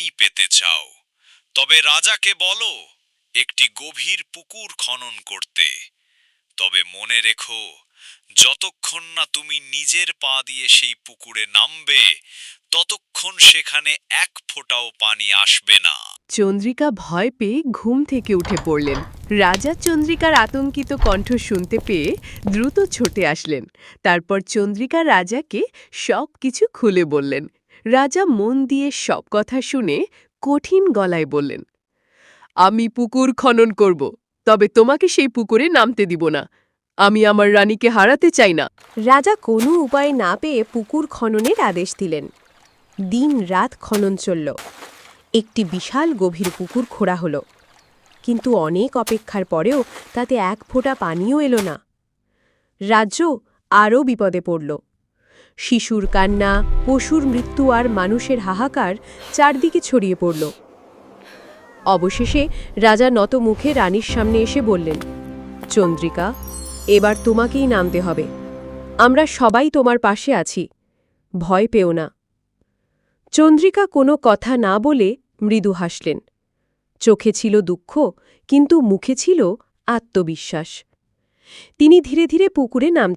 পানি পেতে চাও তবে রাজাকে বলো একটি গভীর পুকুর খনন করতে। তবে মনে রেখো, যতক্ষণ না তুমি নিজের পা দিয়ে সেই পুকুরে নামবে ততক্ষণ সেখানে এক ফোঁটাও পানি আসবে না। চন্দ্রিকা ভয় পেয়ে ঘুম থেকে উঠে পড়লেন। রাজা চন্দ্রিকার আতঙ্কিত কণ্ঠ শুনতে পেয়ে দ্রুত ছুটে আসলেন। তারপর চন্দ্রিকা রাজাকে সব কিছু খুলে বললেন। রাজা মন দিয়ে সব কথা শুনে কঠিন গলায় বললেন, আমি পুকুর খনন করব, তবে তোমাকে সেই পুকুরে নামতে দিব না। আমি আমার রানীকে হারাতে চাই না। রাজা কোনো উপায় না পেয়ে পুকুর খননের আদেশ দিলেন। দিন রাত খনন চলল। একটি বিশাল গভীর পুকুর খোঁড়া হলো, কিন্তু অনেক অপেক্ষার পরেও তাতে এক ফোঁটা পানিও এলো না। রাজ্য আরও বিপদে পড়ল। শিশুর কান্না, পশুর মৃত্যু আর মানুষের হাহাকার চারদিকে ছড়িয়ে পড়ল। অবশেষে রাজা নত মুখে রানীর সামনে এসে বললেন, চন্দ্রিকা, এবার তোমাকেই নামতে হবে। আমরা সবাই তোমার পাশে আছি, ভয় পেও না। চন্দ্রিকা কোনো কথা না বলে মৃদু হাসলেন। চোখে ছিল দুঃখ, কিন্তু মুখে ছিল আত্মবিশ্বাস। তিনি ধীরে ধীরে পুকুরে নামতে